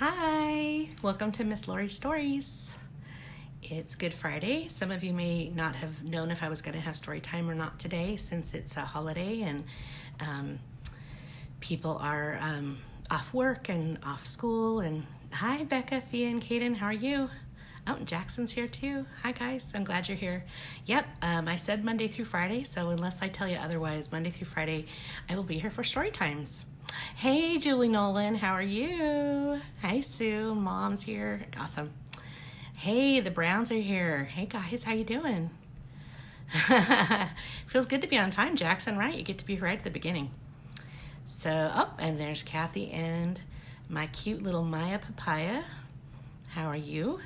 Hi, welcome to Miss Laurie Stories. It's Good Friday. Some of you may not have known if I was going to have story time or not today since it's a holiday and people are off work and off school. And hi, Becca, Thea, and Kaden. How are you? Oh, and Jackson's here too. Hi, guys. I'm glad you're here. Yep, I said Monday through Friday, so unless I tell you otherwise, Monday through Friday, I will be here for story times. Hey, Julie Nolan, how are you? Hi, Sue. Mom's here. Awesome. Hey, the Browns are here. Hey, guys, how you doing? Feels good to be on time, Jackson, right? You get to be right at the beginning. So, and there's Kathy and my cute little Maya Papaya. How are you?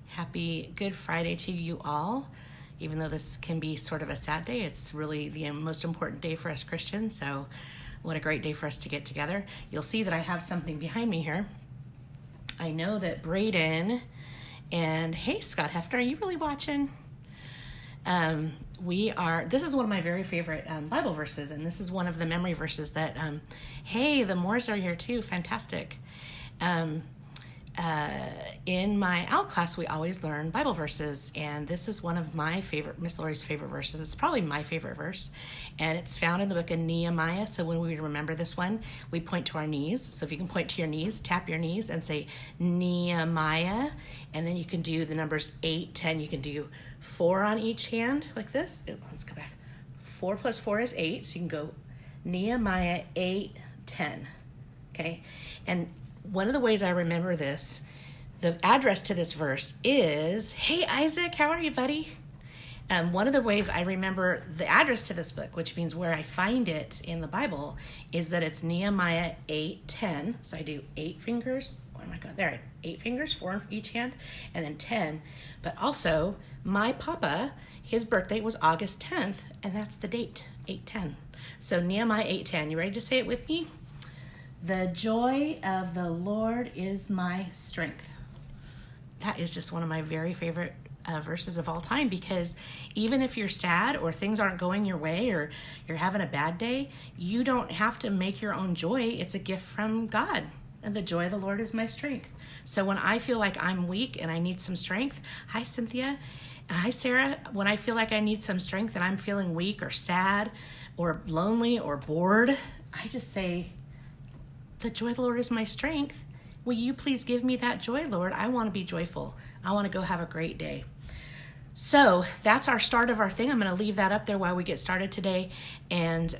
Happy Good Friday to you all. Even though this can be sort of a sad day, it's really the most important day for us Christians, so what a great day for us to get together. You'll see that I have something behind me here. I know that Braden and, hey, Scott Hefner, are you really watching? This is one of my very favorite Bible verses, and this is one of the memory verses that, hey, the Moores are here too, fantastic. In my ALT class, we always learn Bible verses, and this is one of my favorite, Miss Laurie's favorite verses. It's probably my favorite verse, and it's found in the book of Nehemiah. So when we remember this one, we point to our knees. So if you can point to your knees, tap your knees and say Nehemiah, and then you can do the numbers 8, 10. You can do 4 on each hand like this. Let's go back. 4 plus 4 is 8, so you can go Nehemiah 8, 10. Okay, and one of the ways I remember this, the address to this verse is, hey, Isaac, how are you, buddy? One of the ways I remember the address to this book, which means where I find it in the Bible, is that it's Nehemiah 8:10. So I do 8 fingers. Oh my God, there, 8 fingers, 4 on each hand, and then 10. But also, my papa, his birthday was August 10th, and that's the date, 8:10. So Nehemiah 8:10. You ready to say it with me? The joy of the Lord is my strength. That is just one of my very favorite verses of all time, because even if you're sad or things aren't going your way or you're having a bad day, you don't have to make your own joy. It's a gift from God. And the joy of the Lord is my strength. So when I feel like I'm weak and I need some strength, hi, Cynthia. Hi, Sarah. When I feel like I need some strength and I'm feeling weak or sad or lonely or bored, I just say, the joy of the Lord is my strength. Will you please give me that joy, Lord? I want to be joyful. I want to go have a great day. So that's our start of our thing. I'm going to leave that up there while we get started today. And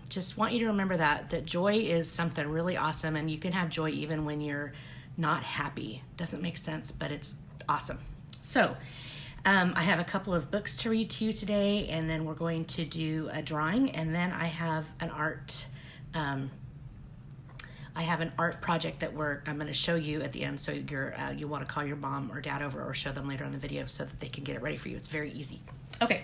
just want you to remember that joy is something really awesome. And you can have joy even when you're not happy. Doesn't make sense, but it's awesome. So I have a couple of books to read to you today. And then we're going to do a drawing. And then I have an art project that I'm going to show you at the end, so you want to call your mom or dad over or show them later on the video so that they can get it ready for you. It's very easy. Okay,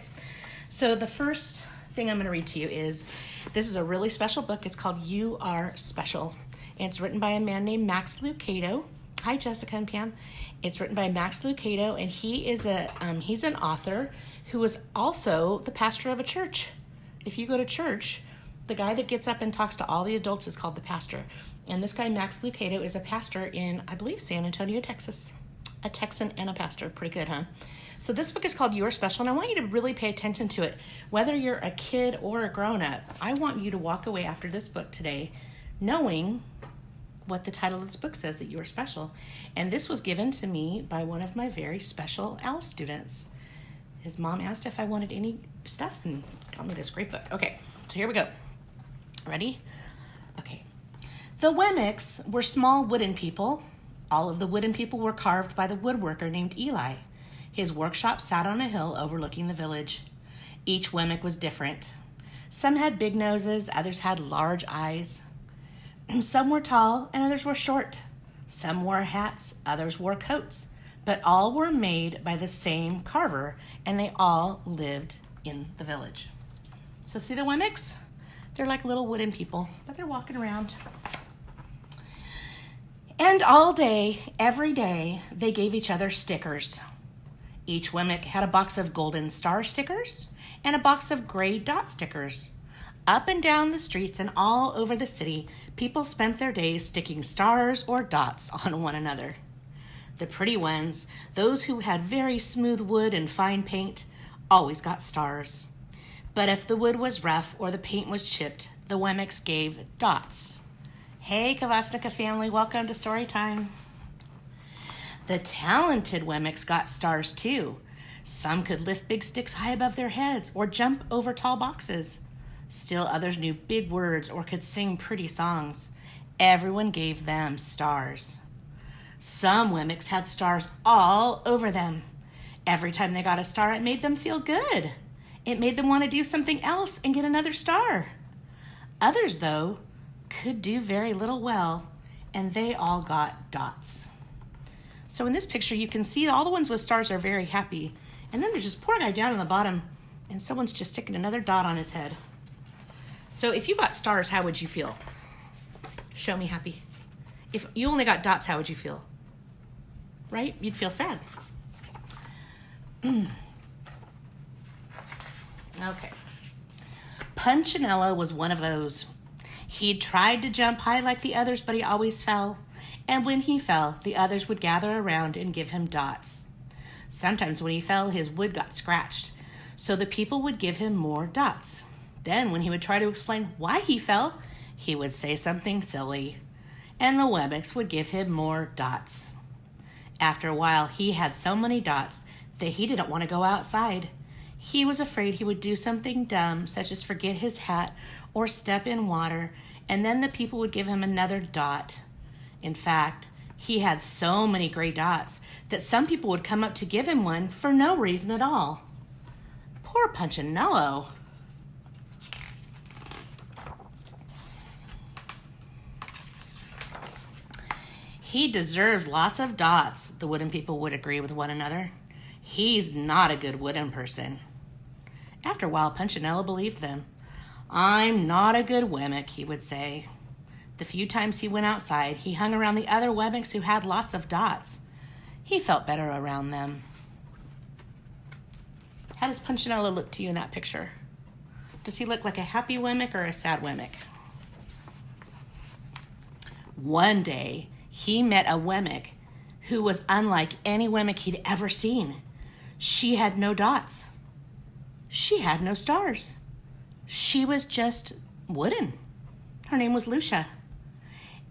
so the first thing I'm going to read to you this is a really special book. It's called You Are Special. And it's written by a man named Max Lucado. Hi, Jessica and Pam. It's written by Max Lucado, and he is he's an author who is also the pastor of a church. If you go to church, the guy that gets up and talks to all the adults is called the pastor. And this guy, Max Lucado, is a pastor in, I believe, San Antonio, Texas. A Texan and a pastor. Pretty good, huh? So this book is called You Are Special, and I want you to really pay attention to it. Whether you're a kid or a grown-up, I want you to walk away after this book today knowing what the title of this book says, that you are special. And this was given to me by one of my very special ALS students. His mom asked if I wanted any stuff and got me this great book. Okay, so here we go. Ready? Okay. The Wemmicks were small wooden people. All of the wooden people were carved by the woodworker named Eli. His workshop sat on a hill overlooking the village. Each Wemmick was different. Some had big noses, others had large eyes. Some were tall and others were short. Some wore hats, others wore coats. But all were made by the same carver, and they all lived in the village. So see the Wemmicks? They're like little wooden people, but they're walking around. And all day, every day, they gave each other stickers. Each Wemmick had a box of golden star stickers and a box of gray dot stickers. Up and down the streets and all over the city, People spent their days sticking stars or dots on one another. The pretty ones, those who had very smooth wood and fine paint, always got stars. But if the wood was rough or the paint was chipped, the Wemmicks gave dots. Hey, Kavasnika family, welcome to story time. The talented Wemmicks got stars too. Some could lift big sticks high above their heads or jump over tall boxes. Still others knew big words or could sing pretty songs. Everyone gave them stars. Some Wemmicks had stars all over them. Every time they got a star, it made them feel good. It made them want to do something else and get another star. Others, though, could do very little well, and they all got dots. So in this picture, you can see all the ones with stars are very happy. And then there's this poor guy down in the bottom, and someone's just sticking another dot on his head. So if you got stars, how would you feel? Show me happy. If you only got dots, how would you feel? Right? You'd feel sad. Okay. Punchinello was one of those. He tried to jump high like the others, but he always fell. And when he fell, the others would gather around and give him dots. Sometimes when he fell, his wood got scratched, so the people would give him more dots. Then when he would try to explain why he fell, he would say something silly, and the Wemmicks would give him more dots. After a while, he had so many dots that he didn't want to go outside. He was afraid he would do something dumb, such as forget his hat or step in water, and then the people would give him another dot. In fact, he had so many gray dots that some people would come up to give him one for no reason at all. Poor Punchinello. He deserves lots of dots, the wooden people would agree with one another. He's not a good wooden person. After a while, Punchinello believed them. I'm not a good Wemmick, he would say. The few times he went outside, he hung around the other Wemmicks who had lots of dots. He felt better around them. How does Punchinello look to you in that picture? Does he look like a happy Wemmick or a sad Wemmick? One day, he met a Wemmick who was unlike any Wemmick he'd ever seen. She had no dots. She had no stars. She was just wooden. Her name was Lucia.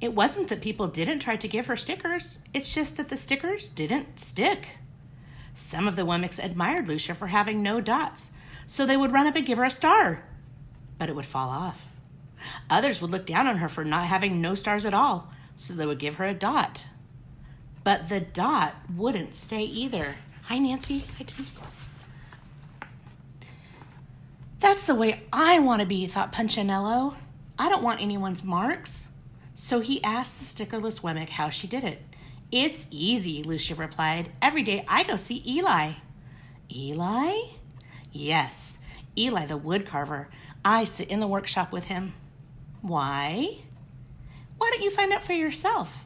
It wasn't that people didn't try to give her stickers. It's just that the stickers didn't stick. Some of the Wemmicks admired Lucia for having no dots, so they would run up and give her a star, but it would fall off. Others would look down on her for not having no stars at all, so they would give her a dot. But the dot wouldn't stay either. Hi, Nancy. Hi, Denise. That's the way I want to be, thought Punchinello. I don't want anyone's marks. So he asked the stickerless Wemmick how she did it. It's easy, Lucia replied. Every day I go see Eli. Eli? Yes, Eli the wood carver. I sit in the workshop with him. Why? Why don't you find out for yourself?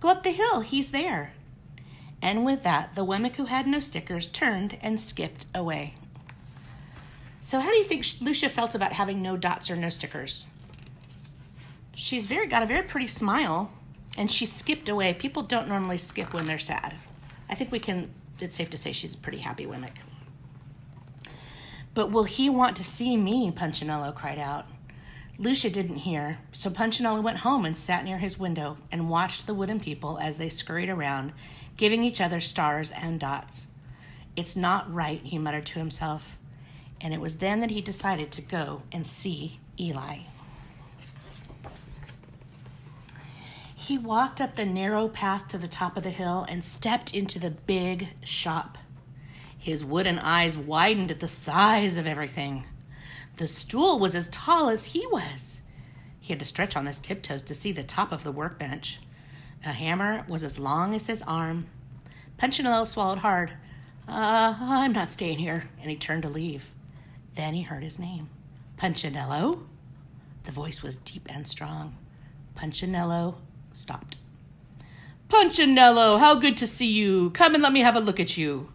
Go up the hill, he's there. And with that, the Wemmick who had no stickers turned and skipped away. So how do you think Lucia felt about having no dots or no stickers? She's got a very pretty smile, and she skipped away. People don't normally skip when they're sad. I think it's safe to say she's a pretty happy Wemmick. But will he want to see me? Punchinello cried out. Lucia didn't hear, so Punchinello went home and sat near his window and watched the wooden people as they scurried around, giving each other stars and dots. It's not right, he muttered to himself. And it was then that he decided to go and see Eli. He walked up the narrow path to the top of the hill and stepped into the big shop. His wooden eyes widened at the size of everything. The stool was as tall as he was. He had to stretch on his tiptoes to see the top of the workbench. A hammer was as long as his arm. Punchinello swallowed hard. I'm not staying here, and he turned to leave. Then he heard his name. Punchinello? The voice was deep and strong. Punchinello stopped. Punchinello, how good to see you. Come and let me have a look at you.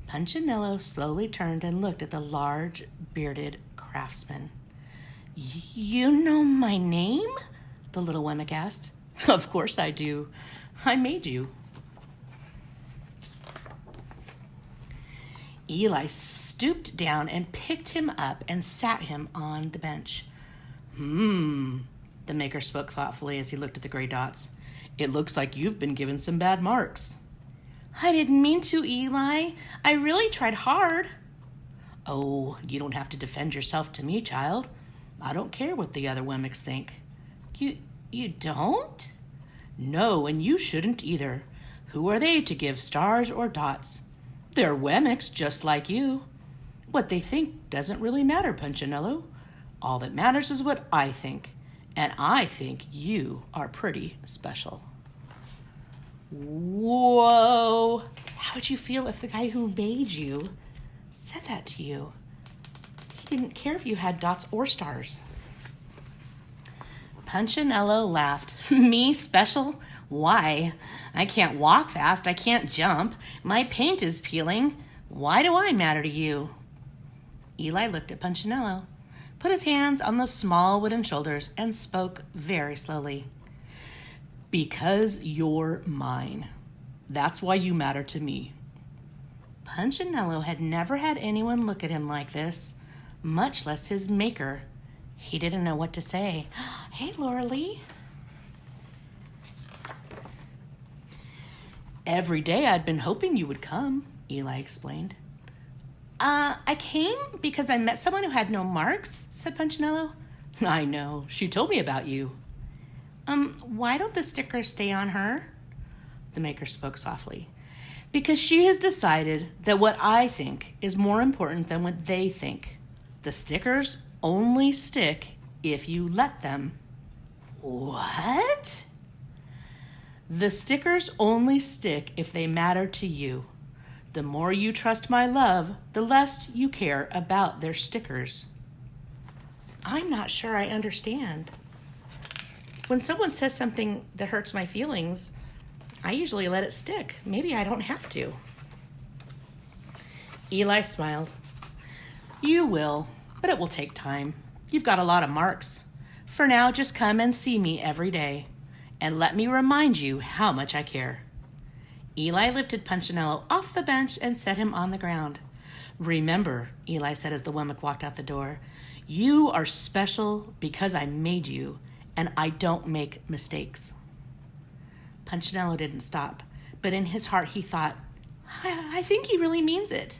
Punchinello slowly turned and looked at the large, bearded craftsman. You know my name? the little Wemmick asked. Of course I do. I made you. Eli stooped down and picked him up and sat him on the bench. The maker spoke thoughtfully as he looked at the gray dots. It looks like you've been given some bad marks. I didn't mean to, Eli. I really tried hard. Oh, you don't have to defend yourself to me, child. I don't care what the other Wemmicks think. You don't? No, and you shouldn't either. Who are they to give stars or dots? They're Wemmicks just like you. What they think doesn't really matter, Punchinello. All that matters is what I think, and I think you are pretty special. Whoa! How would you feel if the guy who made you said that to you? He didn't care if you had dots or stars. Punchinello laughed. Me special? Why? I can't walk fast. I can't jump. My paint is peeling. Why do I matter to you? Eli looked at Punchinello, put his hands on those small wooden shoulders, and spoke very slowly. Because you're mine. That's why you matter to me. Punchinello had never had anyone look at him like this, much less his maker. He didn't know what to say. Hey, Laurie. Every day I'd been hoping you would come, Eli explained. I came because I met someone who had no marks, said Punchinello. I know. She told me about you. Why don't the stickers stay on her? The maker spoke softly. Because she has decided that what I think is more important than what they think. The stickers only stick if you let them. What? The stickers only stick if they matter to you. The more you trust my love, the less you care about their stickers. I'm not sure I understand. When someone says something that hurts my feelings, I usually let it stick. Maybe I don't have to. Eli smiled. You will, but it will take time. You've got a lot of marks. For now, just come and see me every day, and let me remind you how much I care. Eli lifted Punchinello off the bench and set him on the ground. Remember, Eli said as the Wemmick walked out the door, you are special because I made you, and I don't make mistakes. Punchinello didn't stop, but in his heart he thought, I think he really means it.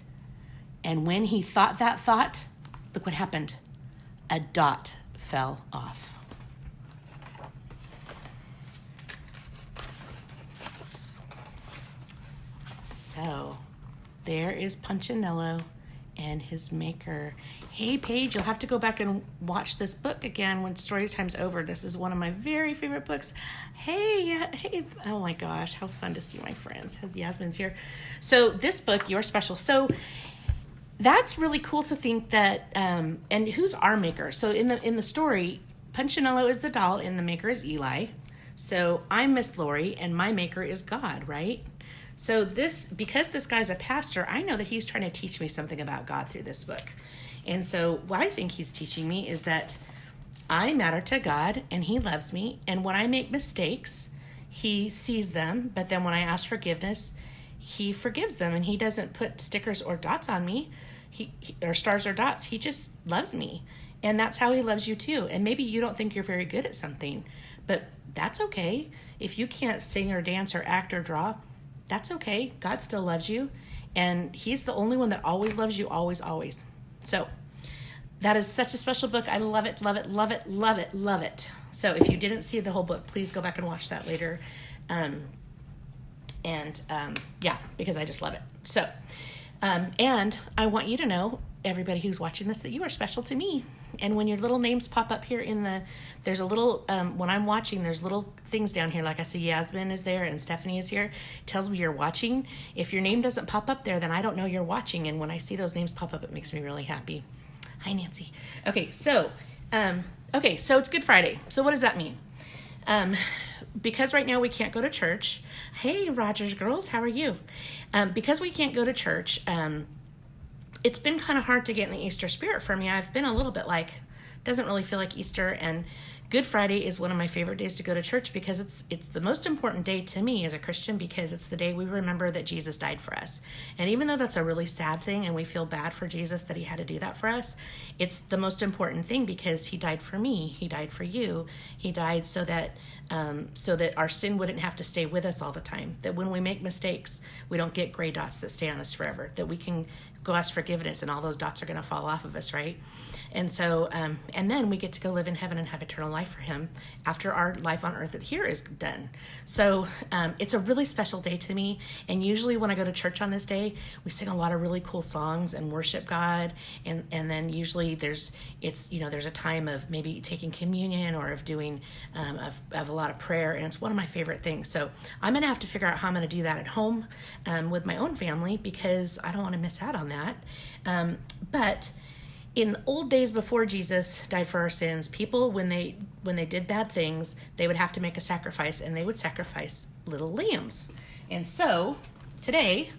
And when he thought that thought, look what happened. A dot fell off. So, there is Punchinello and his maker. Hey, Paige, you'll have to go back and watch this book again when Storytime's over. This is one of my very favorite books. Hey, oh my gosh, how fun to see my friends. As Yasmin's here. So this book, You're Special. So that's really cool to think that, and who's our maker? So in the story, Punchinello is the doll and the maker is Eli. So I'm Miss Laurie and my maker is God, right? So because this guy's a pastor, I know that he's trying to teach me something about God through this book. And so what I think he's teaching me is that I matter to God and he loves me. And when I make mistakes, he sees them. But then when I ask forgiveness, he forgives them. And he doesn't put stickers or dots on me, or stars or dots. He just loves me. And that's how he loves you too. And maybe you don't think you're very good at something, but that's okay. If you can't sing or dance or act or draw, that's okay. God still loves you. And he's the only one that always loves you, always, always. So that is such a special book. I love it, love it, love it, love it, love it. So if you didn't see the whole book, please go back and watch that later. Yeah, because I just love it. So, and I want you to know, everybody who's watching this, that you are special to me. And when your little names pop up here there's a little, when I'm watching, there's little things down here. Like I see Yasmin is there and Stephanie is here. It tells me you're watching. If your name doesn't pop up there, then I don't know you're watching. And when I see those names pop up, it makes me really happy. Hi, Nancy. Okay, so it's Good Friday. So what does that mean? Because right now we can't go to church. Hey, Rogers girls, how are you? Because we can't go to church, it's been kind of hard to get in the Easter spirit for me. I've been a little bit like, doesn't really feel like Easter, and Good Friday is one of my favorite days to go to church because it's the most important day to me as a Christian, because it's the day we remember that Jesus died for us. And even though that's a really sad thing and we feel bad for Jesus that he had to do that for us, it's the most important thing because he died for me. He died for you. He died so that our sin wouldn't have to stay with us all the time. That when we make mistakes, we don't get gray dots that stay on us forever. That we can go ask forgiveness and all those dots are going to fall off of us, right? And so, and then we get to go live in heaven and have eternal life for him after our life on earth here is done. So it's a really special day to me. And usually when I go to church on this day, we sing a lot of really cool songs and worship God. And then usually there's a time of maybe taking communion or of doing, of a lot of prayer. And it's one of my favorite things. So I'm going to have to figure out how I'm going to do that at home with my own family, because I don't want to miss out on that. But in old days before Jesus died for our sins, people, when they did bad things, they would have to make a sacrifice, and they would sacrifice little lambs. And so today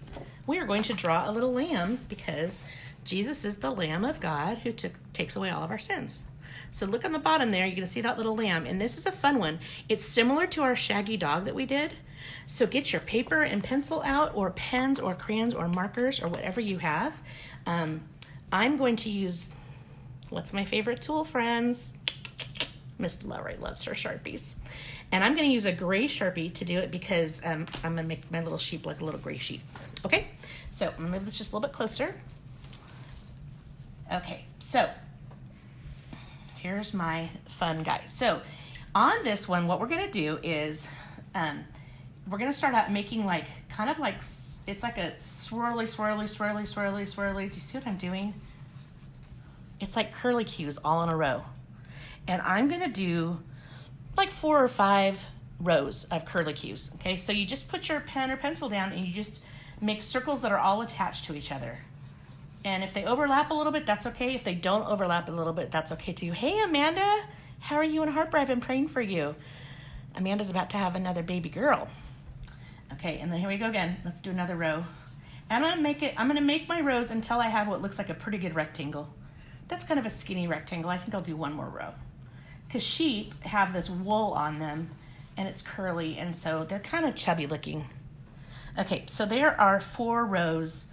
we are going to draw a little lamb, because Jesus is the Lamb of God who takes away all of our sins. So look on the bottom there, you're going to see that little lamb, and this is a fun one. It's similar to our shaggy dog that we did. So get your paper and pencil out, or pens or crayons or markers or whatever you have. I'm going to use, what's my favorite tool, friends? Miss Laurie loves her Sharpies. And I'm going to use a gray Sharpie to do it, because I'm going to make my little sheep like a little gray sheep. Okay, so I'm going to move this just a little bit closer. Okay, so here's my fun guy. So on this one, what we're going to do is we're going to start out making like, kind of like, it's like a swirly. Do you see what I'm doing? It's like curly cues all in a row. And I'm going to do like 4 or 5 rows of curly cues. Okay, so you just put your pen or pencil down and you just make circles that are all attached to each other. And if they overlap a little bit, that's okay. If they don't overlap a little bit, that's okay too. Hey, Amanda, how are you in Harper? I've been praying for you. Amanda's about to have another baby girl. Okay, and then here we go again. Let's do another row. And I'm going to make my rows until I have what looks like a pretty good rectangle. That's kind of a skinny rectangle. I think I'll do one more row, because sheep have this wool on them and it's curly, and so they're kind of chubby looking. Okay, so there are 4 rows.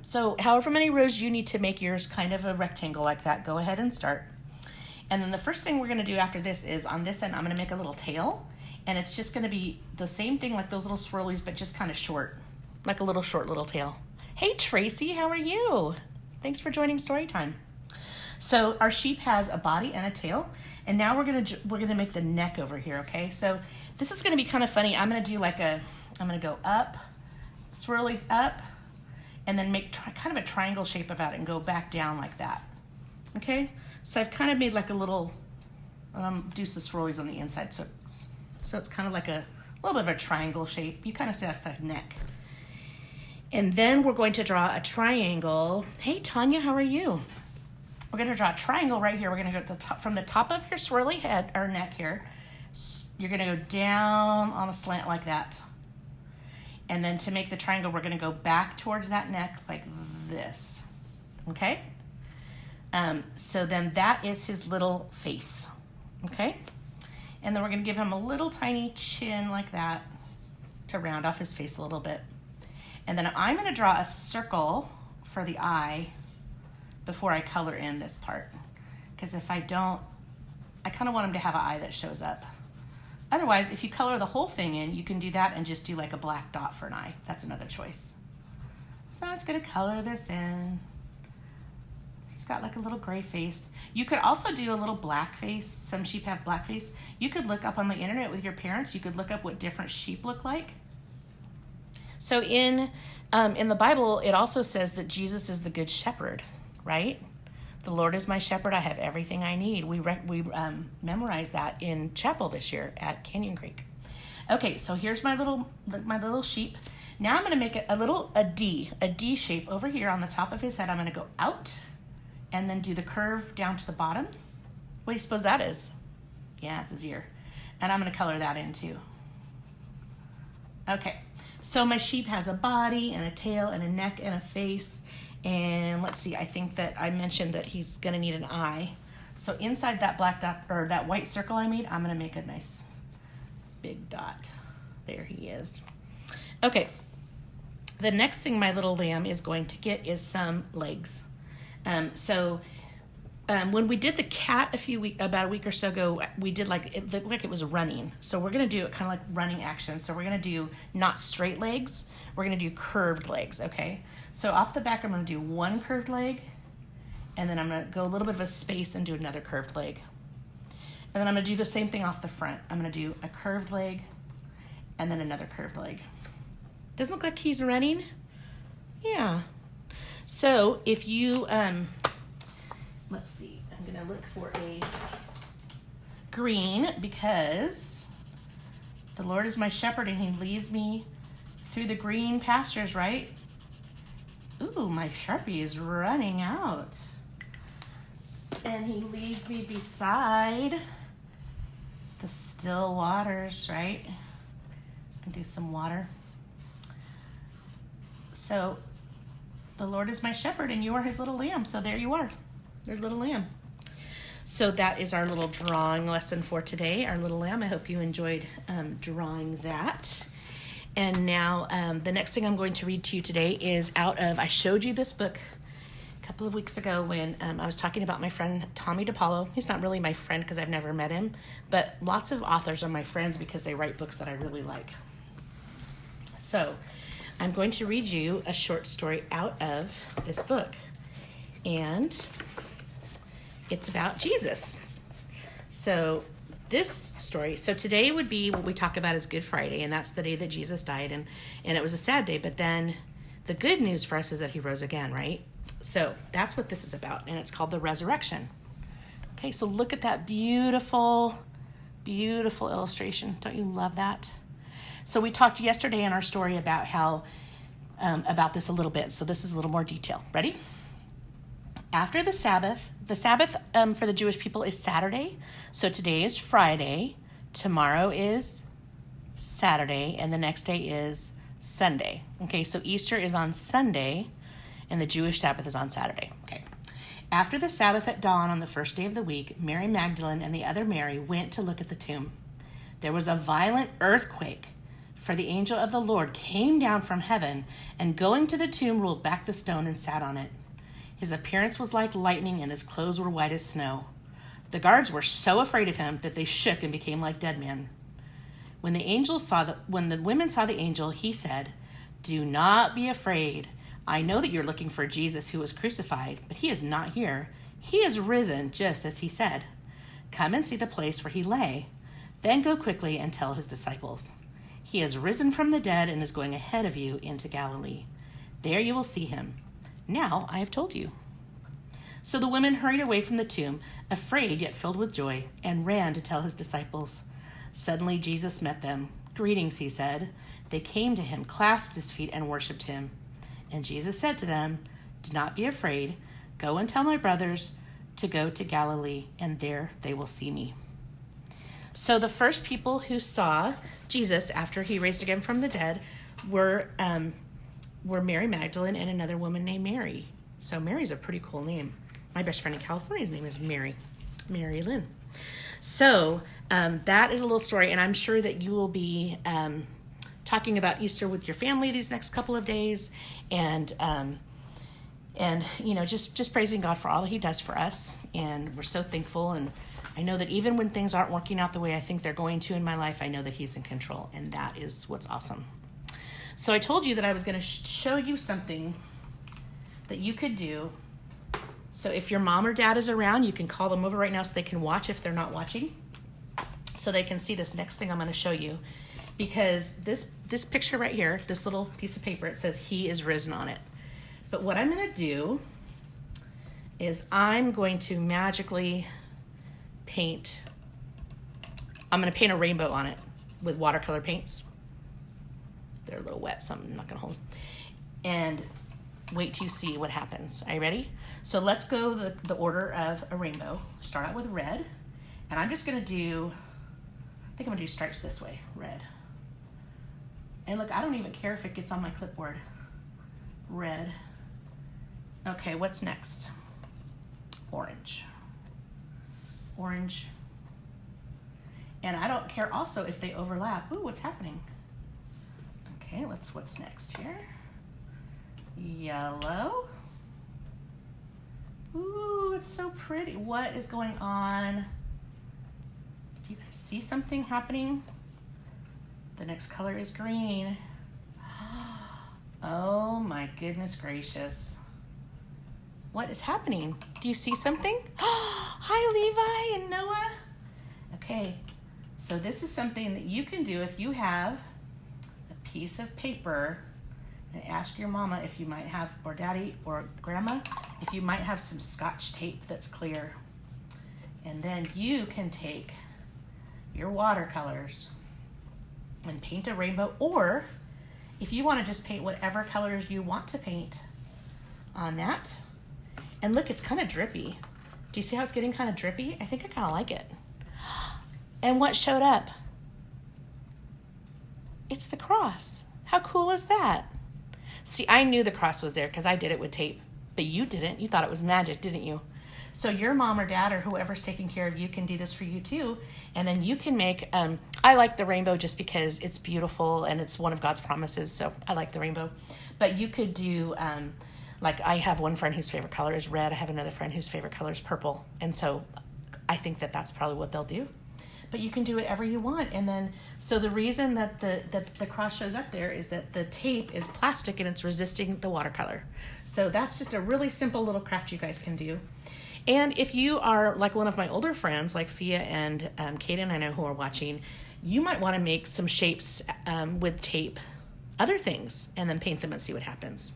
So however many rows you need to make yours kind of a rectangle like that, go ahead and start. And then the first thing we're going to do after this is, on this end, I'm going to make a little tail, and it's just going to be the same thing like those little swirlies, but just kind of short, like a little short little tail. Hey Tracy, how are you? Thanks for joining Storytime. So our sheep has a body and a tail, and now we're gonna make the neck over here. Okay, so this is gonna be kind of funny. I'm gonna do I'm gonna go up, swirlies up, and then make kind of a triangle shape about it and go back down like that. Okay, so I've kind of made like a little, do some swirlies on the inside, so it's kind of like a little bit of a triangle shape. You kind of see that's like neck. And then we're going to draw a triangle. Hey Tanya, how are you? We're going to draw a triangle right here. We're going to go to the top, from the top of your swirly head or neck here. You're going to go down on a slant like that. And then to make the triangle, we're going to go back towards that neck like this. Okay? So then that is his little face. Okay? And then we're going to give him a little tiny chin like that to round off his face a little bit. And then I'm going to draw a circle for the eye before I color in this part, because if I don't, I kind of want him to have an eye that shows up. Otherwise, if you color the whole thing in, you can do that and just do like a black dot for an eye. That's another choice. So I'm just gonna color this in. He's got like a little gray face. You could also do a little black face. Some sheep have black face. You could look up on the internet with your parents. You could look up what different sheep look like. So in the Bible, it also says that Jesus is the good shepherd. Right? The Lord is my shepherd. I have everything I need. We memorized that in chapel this year at Canyon Creek. Okay, so here's my little sheep. Now I'm going to make a D shape over here on the top of his head. I'm going to go out and then do the curve down to the bottom. What do you suppose that is? Yeah, it's his ear. And I'm going to color that in too. Okay, so my sheep has a body and a tail and a neck and a face. And let's see, I think that I mentioned that he's going to need an eye. So inside that black dot, or that white circle I made, I'm going to make a nice big dot. There he is. Okay. The next thing my little lamb is going to get is some legs. When we did the cat about a week or so ago, we did it looked like it was running. So we're going to do it kind of like running action. So we're going to do not straight legs. We're going to do curved legs, okay? So off the back, I'm going to do one curved leg, and then I'm going to go a little bit of a space and do another curved leg. And then I'm going to do the same thing off the front. I'm going to do a curved leg and then another curved leg. Doesn't look like he's running. Yeah. So if you, let's see, I'm going to look for a green because the Lord is my shepherd and he leads me through the green pastures, right? Ooh, my Sharpie is running out. And he leads me beside the still waters, right? And do some water. So the Lord is my shepherd and you are his little lamb. So there you are, your little lamb. So that is our little drawing lesson for today, our little lamb. I hope you enjoyed drawing that. And now the next thing I'm going to read to you today is I showed you this book a couple of weeks ago when I was talking about my friend Tommy DePaulo. He's not really my friend because I've never met him, but lots of authors are my friends because they write books that I really like. So I'm going to read you a short story out of this book, and it's about Jesus. So this story, so today would be what we talk about as Good Friday, and that's the day that Jesus died, and it was a sad day, but then the good news for us is that he rose again, right? So that's what this is about, and it's called the resurrection. Okay, so look at that beautiful, beautiful illustration. Don't you love that? So we talked yesterday in our story about how, about this a little bit. So this is a little more detail. Ready? After the Sabbath for the Jewish people is Saturday. So today is Friday, tomorrow is Saturday, and the next day is Sunday. Okay, so Easter is on Sunday, and the Jewish Sabbath is on Saturday. Okay. After the Sabbath at dawn on the first day of the week, Mary Magdalene and the other Mary went to look at the tomb. There was a violent earthquake, for the angel of the Lord came down from heaven and going to the tomb rolled back the stone and sat on it. His appearance was like lightning and his clothes were white as snow. The guards were so afraid of him that they shook and became like dead men. When the women saw the angel, he said, "Do not be afraid. I know that you're looking for Jesus who was crucified, but he is not here. He is risen just as he said. Come and see the place where he lay. Then go quickly and tell his disciples. He has risen from the dead and is going ahead of you into Galilee. There you will see him. Now I have told you." So the women hurried away from the tomb, afraid yet filled with joy, and ran to tell his disciples. Suddenly Jesus met them. "Greetings," he said. They came to him, clasped his feet, and worshipped him. And Jesus said to them, "Do not be afraid. Go and tell my brothers to go to Galilee, and there they will see me." So the first people who saw Jesus after he raised again from the dead were Mary Magdalene and another woman named Mary. So Mary's a pretty cool name. My best friend in California's name is Mary Lynn. So that is a little story, and I'm sure that you will be talking about Easter with your family these next couple of days, and you know, just praising God for all that he does for us. And we're so thankful, and I know that even when things aren't working out the way I think they're going to in my life, I know that he's in control, and that is what's awesome. So I told you that I was going to show you something that you could do. So if your mom or dad is around, you can call them over right now so they can watch if they're not watching, so they can see this next thing I'm going to show you. Because this picture right here, this little piece of paper, it says he is risen on it. But what I'm going to do is I'm going to magically paint a rainbow on it with watercolor paints. They're a little wet, so I'm not going to hold them. And wait till you see what happens. Are you ready? So let's go the order of a rainbow. Start out with red. And I'm just going to do, I think I'm going to do stripes this way, red. And look, I don't even care if it gets on my clipboard. Red. Okay, what's next? Orange. orange. And I don't care also if they overlap. Ooh, what's happening? Okay, what's next here? Yellow. Ooh, it's so pretty. What is going on? Do you guys see something happening? The next color is green. Oh my goodness gracious. What is happening? Do you see something? Hi, Levi and Noah. Okay, so this is something that you can do if you have a piece of paper, and ask your mama if you might have, or daddy or grandma, if you might have some Scotch tape that's clear. And then you can take your watercolors and paint a rainbow, or if you want to just paint whatever colors you want to paint on that. And look, it's kind of drippy. Do you see how it's getting kind of drippy? I think I kind of like it. And what showed up? It's the cross. How cool is that? See, I knew the cross was there because I did it with tape, but you didn't. You thought it was magic, didn't you? So your mom or dad or whoever's taking care of you can do this for you too. And then you can make, I like the rainbow just because it's beautiful and it's one of God's promises. So I like the rainbow. But you could do, like I have one friend whose favorite color is red. I have another friend whose favorite color is purple. And so I think that that's probably what they'll do. But you can do whatever you want. And then, so the reason that the cross shows up there is that the tape is plastic and it's resisting the watercolor. So that's just a really simple little craft you guys can do. And if you are like one of my older friends, like Fia and Kaden, I know who are watching, you might want to make some shapes with tape, other things, and then paint them and see what happens.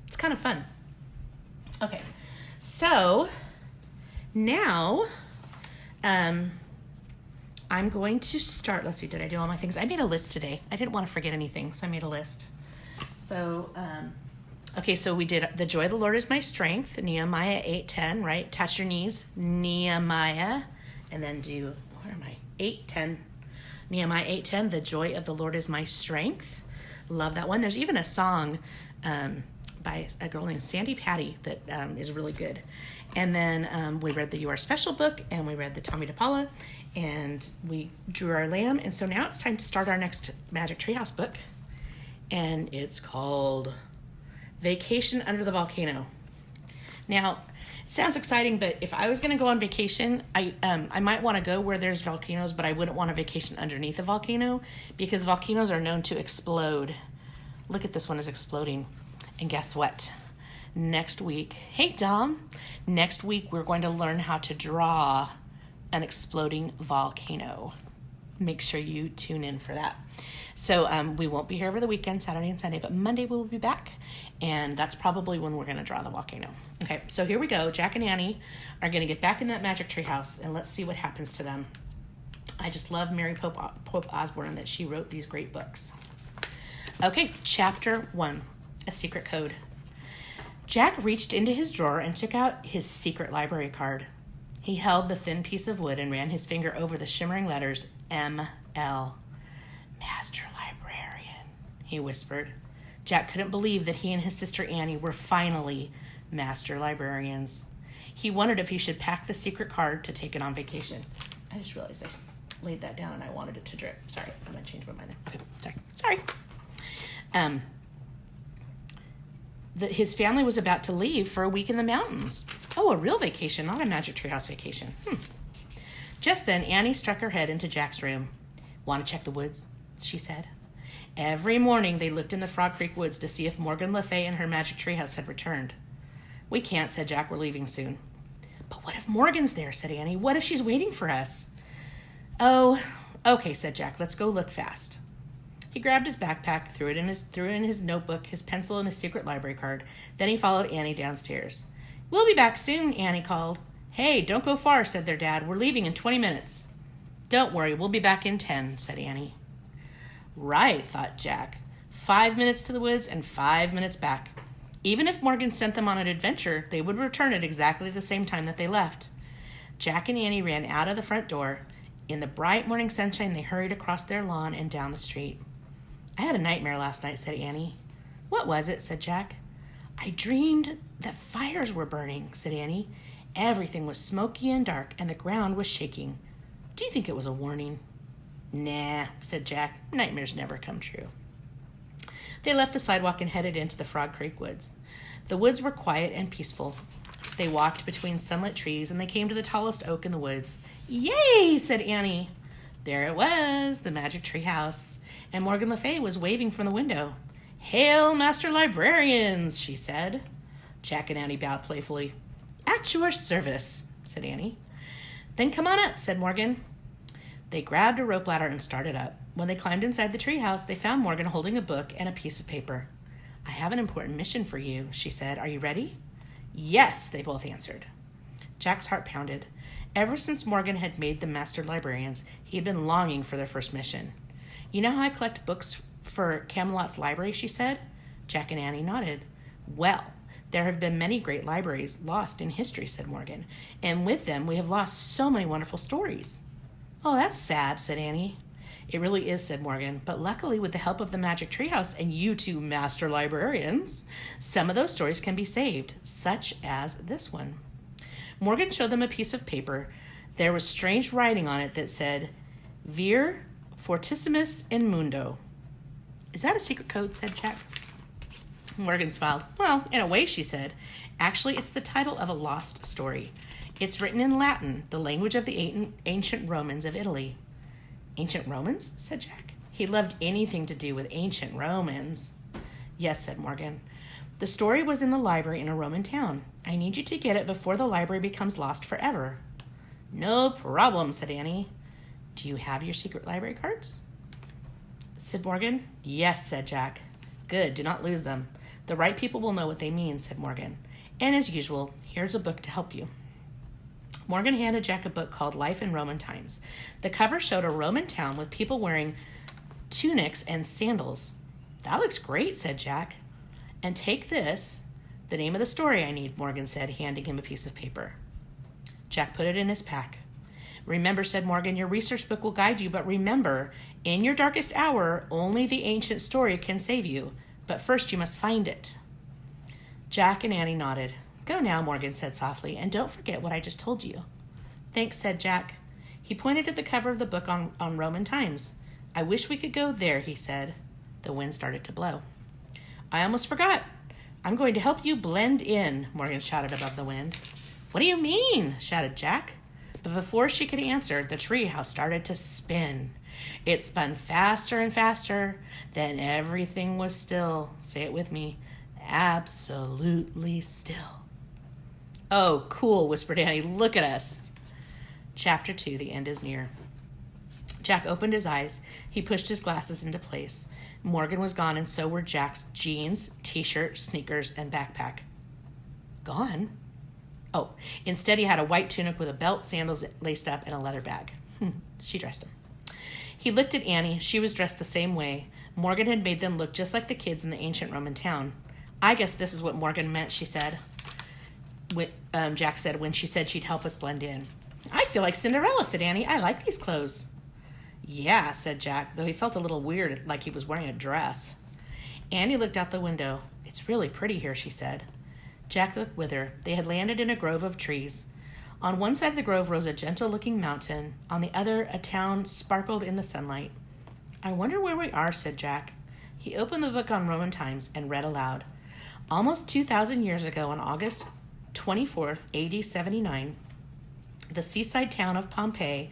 It's kind of fun. Okay, so now I'm going to start. Let's see, did I do all my things? I made a list today. I didn't want to forget anything, so I made a list. So, okay, so we did the joy of the Lord is my strength, Nehemiah 8:10, right? Touch your knees, Nehemiah, and then do, where am I? 8:10, Nehemiah 8:10, the joy of the Lord is my strength. Love that one. There's even a song by a girl named Sandy Patty that is really good. And then we read the You Are Special book, and we read the Tommy DePaula, and we drew our lamb. And so now it's time to start our next Magic Treehouse book, and it's called Vacation Under the Volcano. Now, it sounds exciting, but if I was going to go on vacation, I might want to go where there's volcanoes, but I wouldn't want a vacation underneath a volcano because volcanoes are known to explode. Look at this one is exploding. And guess what? Next week, hey Dom, next week we're going to learn how to draw an exploding volcano. Make sure you tune in for that. So we won't be here over the weekend, Saturday and Sunday, but Monday we will be back, and that's probably when we're going to draw the volcano. Okay, so here we go. Jack and Annie are going to get back in that magic tree house, and let's see what happens to them. I just love Mary Pope Osborne that she wrote these great books. Okay, chapter 1, A Secret Code. Jack reached into his drawer and took out his secret library card. He held the thin piece of wood and ran his finger over the shimmering letters M.L. Master Librarian, he whispered. Jack couldn't believe that he and his sister Annie were finally master librarians. He wondered if he should pack the secret card to take it on vacation. I just realized I laid that down and I wanted it to drip. Sorry, I'm going to change my mind there. Okay, sorry. His family was about to leave for a week in the mountains. Oh, a real vacation, not a Magic Treehouse vacation. Just then, Annie struck her head into Jack's room. Want to check the woods? She said. Every morning, they looked in the Frog Creek woods to see if Morgan Le Fay and her Magic Treehouse had returned. We can't, said Jack. We're leaving soon. But what if Morgan's there, said Annie. What if she's waiting for us? Oh, okay, said Jack. Let's go look fast. He grabbed his backpack, threw it in his notebook, his pencil, and his secret library card. Then he followed Annie downstairs. We'll be back soon, Annie called. Hey, don't go far, said their dad. We're leaving in 20 minutes. Don't worry, we'll be back in 10, said Annie. Right, thought Jack. 5 minutes to the woods and 5 minutes back. Even if Morgan sent them on an adventure, they would return at exactly the same time that they left. Jack and Annie ran out of the front door. In the bright morning sunshine, they hurried across their lawn and down the street. I had a nightmare last night, said Annie. What was it, said Jack. I dreamed that fires were burning, said Annie, Everything was smoky and dark, and the ground was shaking. Do you think it was a warning? Nah, said Jack. Nightmares never come true. They left the sidewalk and headed into the Frog Creek woods. The woods were quiet and peaceful. They walked between sunlit trees, and they came to the tallest oak in the woods. Yay, said Annie. There it was, the magic tree house, and Morgan Le Fay was waving from the window. Hail, Master Librarians, she said. Jack and Annie bowed playfully. At your service, said Annie. Then come on up, said Morgan. They grabbed a rope ladder and started up. When they climbed inside the treehouse, they found Morgan holding a book and a piece of paper. I have an important mission for you, she said. Are you ready? Yes, they both answered. Jack's heart pounded. Ever since Morgan had made them master librarians, he had been longing for their first mission. You know how I collect books for Camelot's library, she said. Jack and Annie nodded. Well, there have been many great libraries lost in history, said Morgan, and with them we have lost so many wonderful stories. Oh, that's sad, said Annie. It really is, said Morgan, but luckily with the help of the Magic Treehouse and you two master librarians, some of those stories can be saved, such as this one. Morgan showed them a piece of paper. There was strange writing on it that said, Vir Fortissimus in Mundo. Is that a secret code, said Jack. Morgan smiled. Well, in a way, she said. Actually, it's the title of a lost story. It's written in Latin, the language of the ancient Romans of Italy. Ancient Romans? Said Jack. He loved anything to do with ancient Romans. Yes, said Morgan. The story was in the library in a Roman town. I need you to get it before the library becomes lost forever. No problem, said Annie. Do you have your secret library cards? Said Morgan. Yes, said Jack. Good, do not lose them. The right people will know what they mean, said Morgan. And as usual, here's a book to help you. Morgan handed Jack a book called Life in Roman Times. The cover showed a Roman town with people wearing tunics and sandals. That looks great, said Jack. And take this, the name of the story I need, Morgan said, handing him a piece of paper. Jack put it in his pack. Remember, said Morgan, your research book will guide you, but remember, in your darkest hour, only the ancient story can save you. But first you must find it. Jack and Annie nodded. Go now, Morgan said softly, and don't forget what I just told you. Thanks, said Jack. He pointed at the cover of the book on Roman Times. I wish we could go there, he said. The wind started to blow. I almost forgot. I'm going to help you blend in, Morgan shouted above the wind. What do you mean? Shouted Jack. But before she could answer, the treehouse started to spin. It spun faster and faster. Then everything was still. Say it with me. Absolutely still. Oh, cool, whispered Annie. Look at us. Chapter 2, the end is near. Jack opened his eyes. He pushed his glasses into place. Morgan was gone, and so were Jack's jeans, t-shirt, sneakers, and backpack. Gone? Oh, instead he had a white tunic with a belt, sandals laced up, and a leather bag. She dressed him. He looked at Annie. She was dressed the same way. Morgan had made them look just like the kids in the ancient Roman town. I guess this is what Morgan meant, she said. Jack said when she said she'd help us blend in. I feel like Cinderella, said Annie. I like these clothes. Yeah, said Jack, though he felt a little weird, like he was wearing a dress. Annie looked out the window. It's really pretty here, she said. Jack looked with her. They had landed in a grove of trees. On one side of the grove rose a gentle-looking mountain. On the other, a town sparkled in the sunlight. I wonder where we are, said Jack. He opened the book on Roman Times and read aloud. Almost 2,000 years ago, on August 24th, AD 79, the seaside town of Pompeii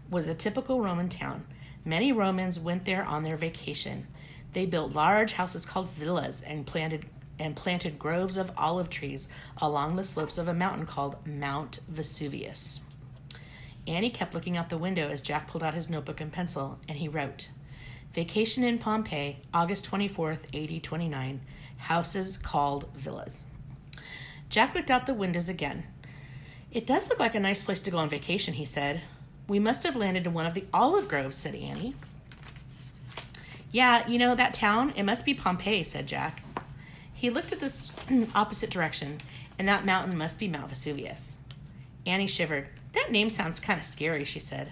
was a typical Roman town. Many Romans went there on their vacation. They built large houses called villas and planted groves of olive trees along the slopes of a mountain called Mount Vesuvius. Annie kept looking out the window as Jack pulled out his notebook and pencil, and he wrote, Vacation in Pompeii, August 24th, AD 29, houses called villas. Jack looked out the windows again. It does look like a nice place to go on vacation, he said. We must have landed in one of the olive groves, said Annie. Yeah, you know, that town, it must be Pompeii, said Jack. He looked at this opposite direction, and that mountain must be Mount Vesuvius. Annie shivered. That name sounds kind of scary, she said.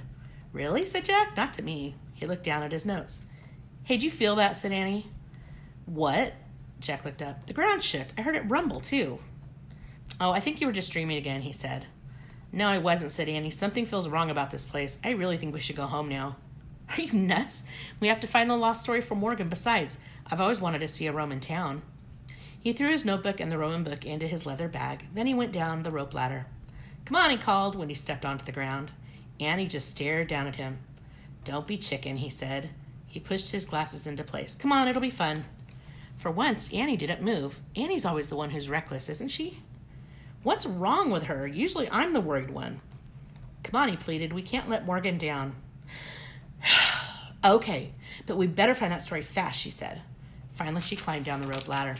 Really, said Jack. Not to me. He looked down at his notes. Hey, did you feel that, said Annie. What? Jack looked up. The ground shook. I heard it rumble, too. Oh, I think you were just dreaming again, he said. No, I wasn't, said Annie. Something feels wrong about this place. I really think we should go home now. Are you nuts? We have to find the lost story for Morgan. Besides, I've always wanted to see a Roman town. He threw his notebook and the Roman book into his leather bag. Then he went down the rope ladder. Come on, he called when he stepped onto the ground. Annie just stared down at him. Don't be chicken, he said. He pushed his glasses into place. Come on, it'll be fun. For once, Annie didn't move. Annie's always the one who's reckless, isn't she? What's wrong with her? Usually I'm the worried one. Come on, he pleaded. We can't let Morgan down. Okay, but we better find that story fast, she said. Finally, she climbed down the rope ladder.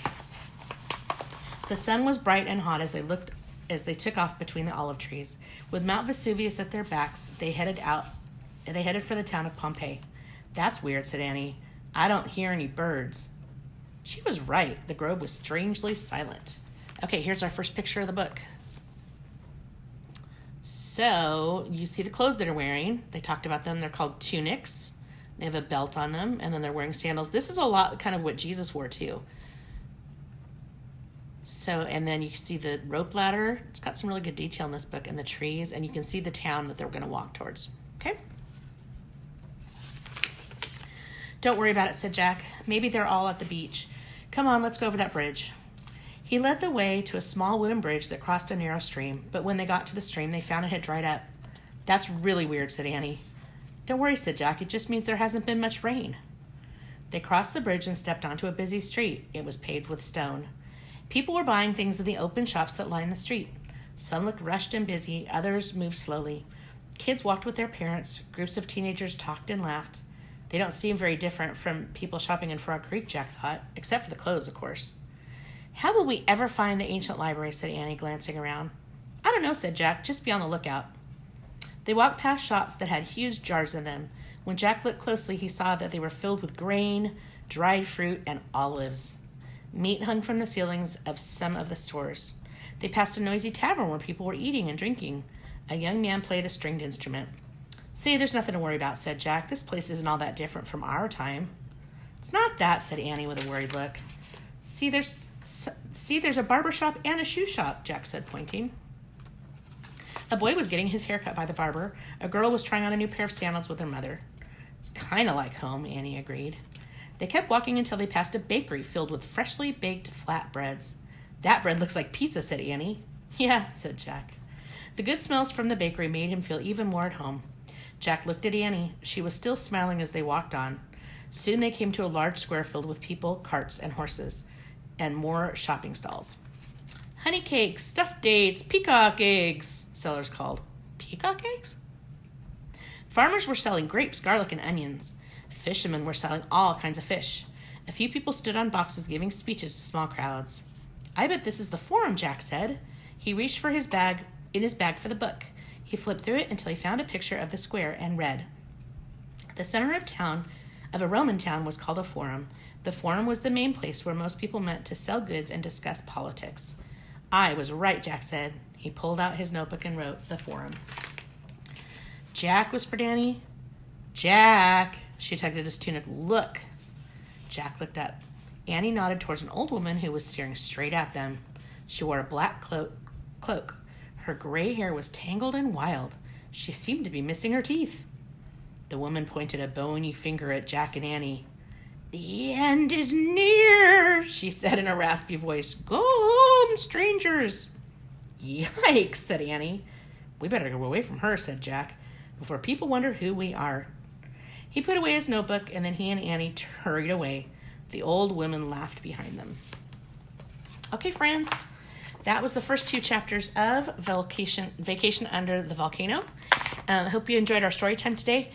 The sun was bright and hot as they took off between the olive trees. With Mount Vesuvius at their backs, they headed for the town of Pompeii. That's weird, said Annie. I don't hear any birds. She was right. The grove was strangely silent. Okay, here's our first picture of the book. So, you see the clothes they're wearing. They talked about them. They're called tunics. They have a belt on them, and then they're wearing sandals. This is a lot kind of what Jesus wore, too. So, and then you see the rope ladder. It's got some really good detail in this book, and the trees, and you can see the town that they're going to walk towards. Okay? Don't worry about it, said Jack. Maybe they're all at the beach. Come on, let's go over that bridge. He led the way to a small wooden bridge that crossed a narrow stream, but when they got to the stream, they found it had dried up. That's really weird, said Annie. Don't worry, said Jack. It just means there hasn't been much rain. They crossed the bridge and stepped onto a busy street. It was paved with stone. People were buying things in the open shops that lined the street. Some looked rushed and busy, others moved slowly. Kids walked with their parents. Groups of teenagers talked and laughed. They don't seem very different from people shopping in Frog Creek, Jack thought, except for the clothes, of course. How will we ever find the ancient library, said Annie, glancing around. I don't know, said Jack. Just be on the lookout. They walked past shops that had huge jars in them. When Jack looked closely, he saw that they were filled with grain, dried fruit, and olives. Meat hung from the ceilings of some of the stores. They passed a noisy tavern where people were eating and drinking. A young man played a stringed instrument. See, there's nothing to worry about, said Jack. This place isn't all that different from our time. It's not that, said Annie with a worried look. See, there's a barber shop and a shoe shop, Jack said, pointing. A boy was getting his hair cut by the barber. A girl was trying on a new pair of sandals with her mother. It's kind of like home, Annie agreed. They kept walking until they passed a bakery filled with freshly baked flatbreads. That bread looks like pizza, said Annie. Yeah, said Jack. The good smells from the bakery made him feel even more at home. Jack looked at Annie. She was still smiling as they walked on. Soon they came to a large square filled with people, carts, and horses, and more shopping stalls. Honey cakes, stuffed dates, peacock eggs, sellers called. Peacock eggs? Farmers were selling grapes, garlic, and onions. Fishermen were selling all kinds of fish. A few people stood on boxes giving speeches to small crowds. I bet this is the Forum, Jack said. He reached for his bag for the book. He flipped through it until he found a picture of the square and read. The center of a Roman town was called a Forum. The Forum was the main place where most people met to sell goods and discuss politics. I was right, Jack said. He pulled out his notebook and wrote, the Forum. Jack, whispered Annie. Jack, she tugged at his tunic. Look. Jack looked up. Annie nodded towards an old woman who was staring straight at them. She wore a black cloak. Her gray hair was tangled and wild. She seemed to be missing her teeth. The woman pointed a bony finger at Jack and Annie. The end is near, she said in a raspy voice. Go home, strangers. Yikes, said Annie. We better go away from her, said Jack, before people wonder who we are. He put away his notebook, and then he and Annie hurried away. The old woman laughed behind them. Okay, friends, that was the first 2 chapters of Vacation Under the Volcano. I hope you enjoyed our story time today.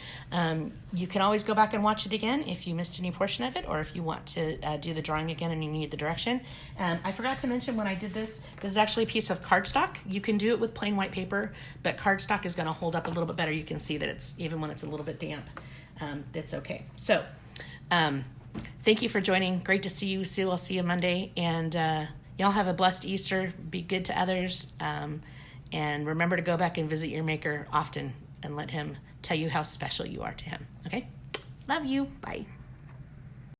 You can always go back and watch it again if you missed any portion of it, or if you want to do the drawing again and you need the direction. I forgot to mention when I did this is actually a piece of cardstock. You can do it with plain white paper, but cardstock is going to hold up a little bit better. You can see that it's, even when it's a little bit damp, it's okay. So thank you for joining. Great to see you, Sue. I'll see you Monday. And y'all have a blessed Easter. Be good to others. And remember to go back and visit your Maker often and let him tell you how special you are to him. Okay? Love you. Bye.